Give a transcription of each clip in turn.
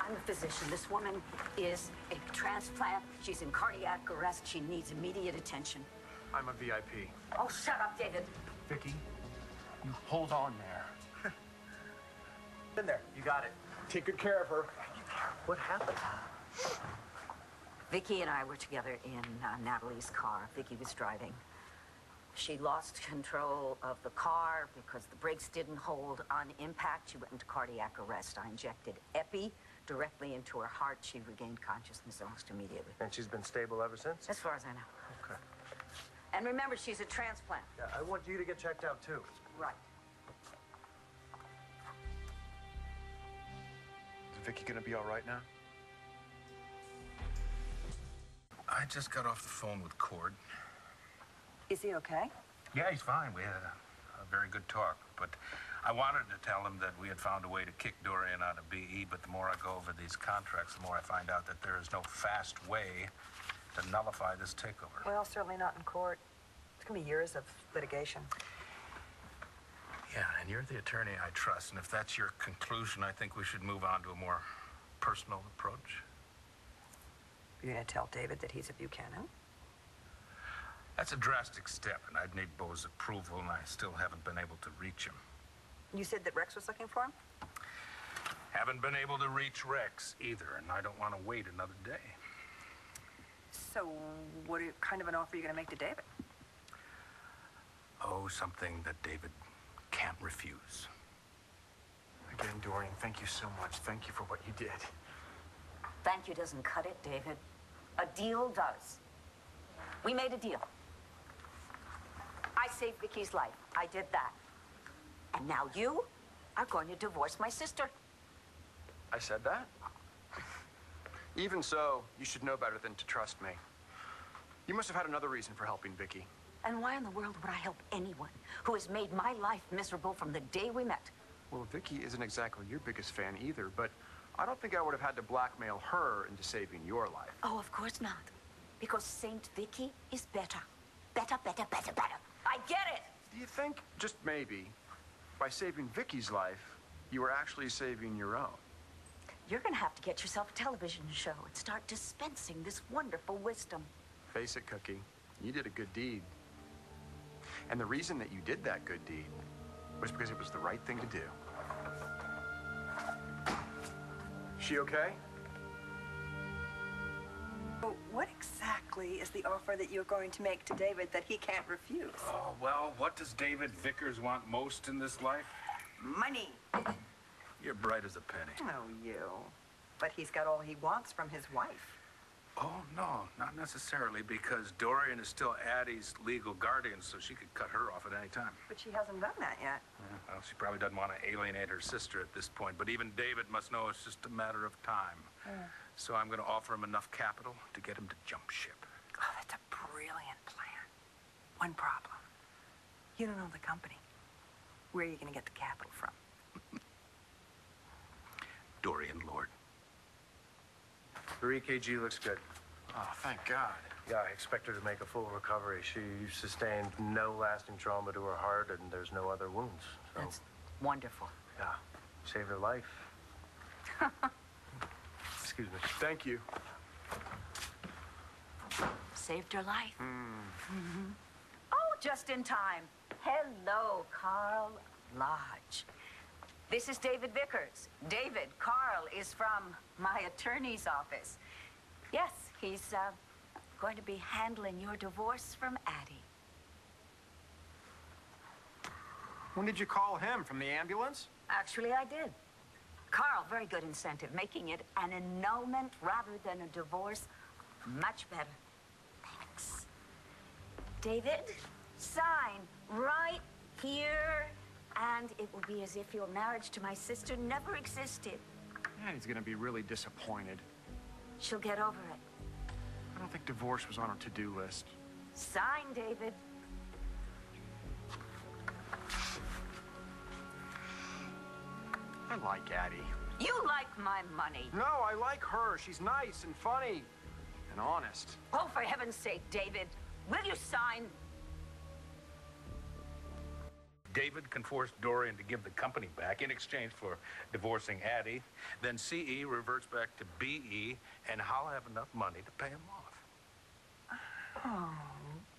I'm a physician. This woman is a transplant. She's in cardiac arrest. She needs immediate attention. I'm a VIP. Oh, shut up, David. Viki, you hold on there. In there. You got it. Take good care of her. What happened? Viki and I were together in Natalie's car. Viki was driving. She lost control of the car because the brakes didn't hold. On impact, she went into cardiac arrest. I injected epi directly into her heart. She regained consciousness almost immediately. And she's been stable ever since? As far as I know. Okay. And remember, she's a transplant. Yeah, I want you to get checked out, too. Right. Is Viki gonna be all right now? I just got off the phone with Cord. Is he okay? Yeah, he's fine. We had a very good talk. But I wanted to tell him that we had found a way to kick Dorian out of BE, but the more I go over these contracts, the more I find out that there is no fast way to nullify this takeover. Well, certainly not in court. It's going to be years of litigation. Yeah, and you're the attorney I trust, and if that's your conclusion, I think we should move on to a more personal approach. You're going to tell David that he's a Buchanan? That's a drastic step, and I'd need Bo's approval, and I still haven't been able to reach him. You said that Rex was looking for him? Haven't been able to reach Rex either, and I don't want to wait another day. So what kind of an offer are you going to make to David? Oh, something that David can't refuse. Again, Dorian, thank you so much. Thank you for what you did. Thank you doesn't cut it, David. A deal does. We made a deal. I saved Viki's life. I did that. And now you are going to divorce my sister. I said that? Even so, you should know better than to trust me. You must have had another reason for helping Viki. And why in the world would I help anyone who has made my life miserable from the day we met? Well, Viki isn't exactly your biggest fan either, but I don't think I would have had to blackmail her into saving your life. Oh, of course not. Because Saint Viki is better. Better, better, better, better. I get it! Do you think, just maybe, by saving Viki's life, you were actually saving your own? You're gonna have to get yourself a television show and start dispensing this wonderful wisdom. Face it, Cookie, you did a good deed. And the reason that you did that good deed was because it was the right thing to do. She okay? What exactly is the offer that you're going to make to David that he can't refuse? Oh, well, what does David Vickers want most in this life? Money. You're bright as a penny. Oh, you. But he's got all he wants from his wife. Oh, no, not necessarily, because Dorian is still Addie's legal guardian, so she could cut her off at any time. But she hasn't done that yet. Yeah, well, she probably doesn't want to alienate her sister at this point, but even David must know it's just a matter of time. So I'm going to offer him enough capital to get him to jump ship. Oh, that's a brilliant plan. One problem. You don't own the company. Where are you going to get the capital from? Dorian Lord. 3 kg looks good. Oh, thank God. Yeah, I expect her to make a full recovery. She sustained no lasting trauma to her heart, and there's no other wounds. So, That's wonderful. yeah, saved her life. Excuse me. Thank you. Saved her life. Oh, just in time. Hello, Carl Lodge. This is David Vickers. David, Carl is from my attorney's office. Yes, he's going to be handling your divorce from Addie. When did you call him? From the ambulance? Actually, I did. Carl, very good incentive, making it an annulment rather than a divorce. Much better. Thanks. David, sign right here, and it will be as if your marriage to my sister never existed. Addie's gonna be really disappointed. She'll get over it. I don't think divorce was on her to-do list. Sign, David. I like Addie. You like my money. No, I like her. She's nice and funny and honest. Oh, for heaven's sake, David, will you sign? David can force Dorian to give the company back in exchange for divorcing Addie. Then CE reverts back to BE, and I'll have enough money to pay him off. Oh,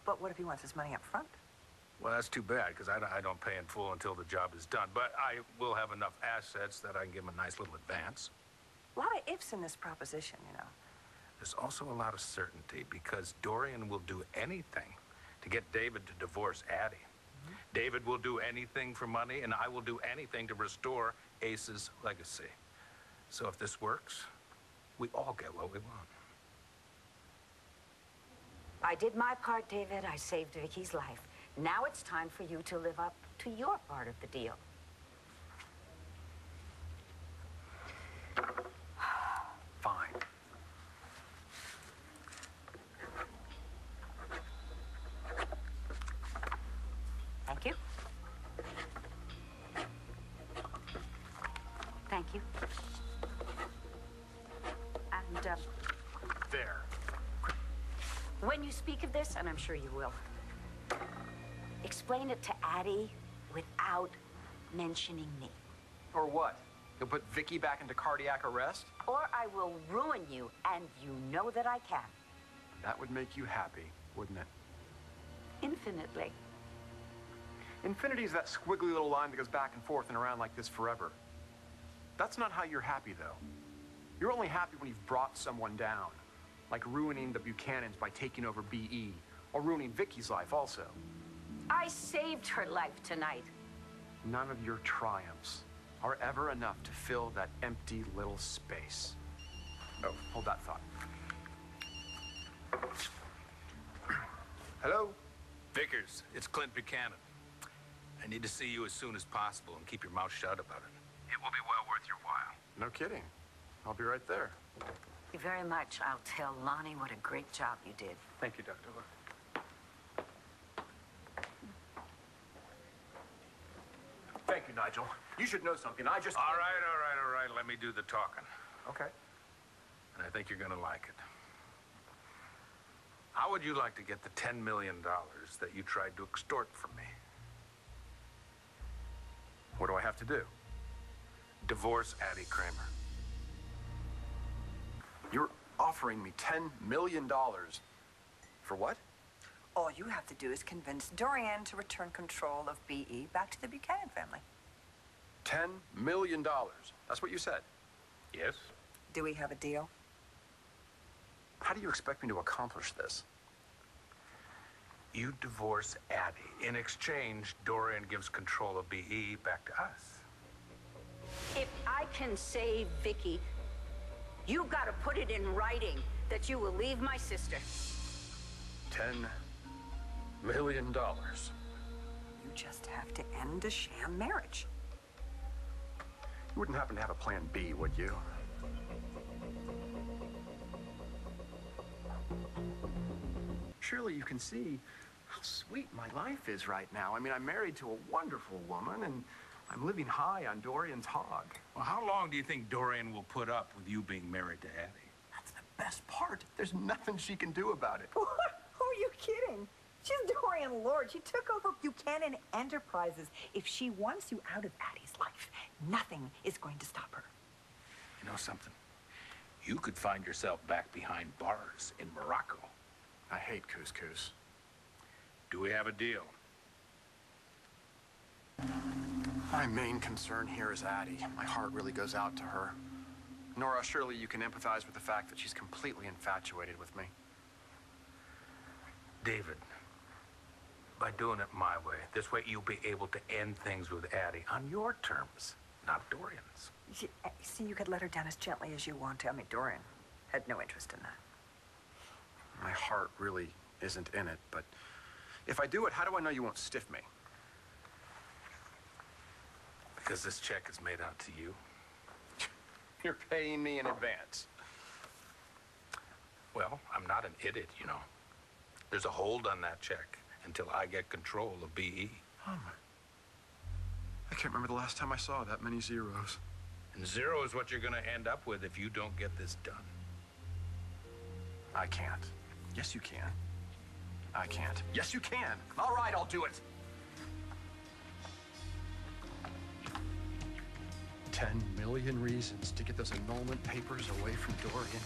but what if he wants his money up front? Well, that's too bad, because I don't pay in full until the job is done. But I will have enough assets that I can give him a nice little advance. A lot of ifs in this proposition, you know. There's also a lot of certainty, because Dorian will do anything to get David to divorce Addie. Mm-hmm. David will do anything for money, and I will do anything to restore Ace's legacy. So if this works, we all get what we want. I did my part, David. I saved Viki's life. Now it's time for you to live up to your part of the deal. Fine. Thank you. Thank you. And, There. when you speak of this, and I'm sure you will, explain it to Addie without mentioning me. Or what? You'll put Viki back into cardiac arrest? Or I will ruin you, and you know that I can. That would make you happy, wouldn't it? Infinitely. Infinity is that squiggly little line that goes back and forth and around like this forever. That's not how you're happy, though. You're only happy when you've brought someone down, like ruining the Buchanans by taking over BE, or ruining Viki's life also. I saved her life tonight. None of your triumphs are ever enough to fill that empty little space. Oh, hold that thought. Hello? Vickers, it's Clint Buchanan. I need to see you as soon as possible, and keep your mouth shut about it. It will be well worth your while. No kidding. I'll be right there. Thank you very much. I'll tell Lonnie what a great job you did. Thank you, Dr. Hook. Thank you, Nigel. You should know something. All right. Let me do the talking. Okay. And I think you're gonna like it. How would you like to get the $10 million that you tried to extort from me? What do I have to do? Divorce Addie Cramer. You're offering me $10 million. For what? All you have to do is convince Dorian to return control of BE back to the Buchanan family. $10 million. That's what you said. Yes? Do we have a deal? How do you expect me to accomplish this? You divorce Addie. In exchange, Dorian gives control of BE back to us. If I can save Viki, you gotta put it in writing that you will leave my sister. $10 million. You just have to end a sham marriage. You wouldn't happen to have a plan B, would you? Surely you can see how sweet my life is right now. I mean, I'm married to a wonderful woman, and I'm living high on Dorian's hog. Well, how long do you think Dorian will put up with you being married to Addie? That's the best part. There's nothing she can do about it. What? Who are you kidding? She's Dorian Lord. She took over Buchanan Enterprises. If she wants you out of Addie's life, nothing is going to stop her. You know something? You could find yourself back behind bars in Morocco. I hate couscous. Do we have a deal? My main concern here is Addie. My heart really goes out to her. Nora, surely you can empathize with the fact that she's completely infatuated with me. David, by doing it my way, this way you'll be able to end things with Addie on your terms, not Dorian's. See, you could let her down as gently as you want to. I mean, Dorian had no interest in that. My heart really isn't in it, but if I do it, how do I know you won't stiff me? Because this check is made out to you. You're paying me in advance. Well, I'm not an idiot, you know. There's a hold on that check until I get control of BE. Oh, I can't remember the last time I saw that many zeros. And zero is what you're going to end up with if you don't get this done. I can't. Yes, you can. I can't. Yes, you can. All right, I'll do it. 10 million reasons to get those annulment papers away from Dorian.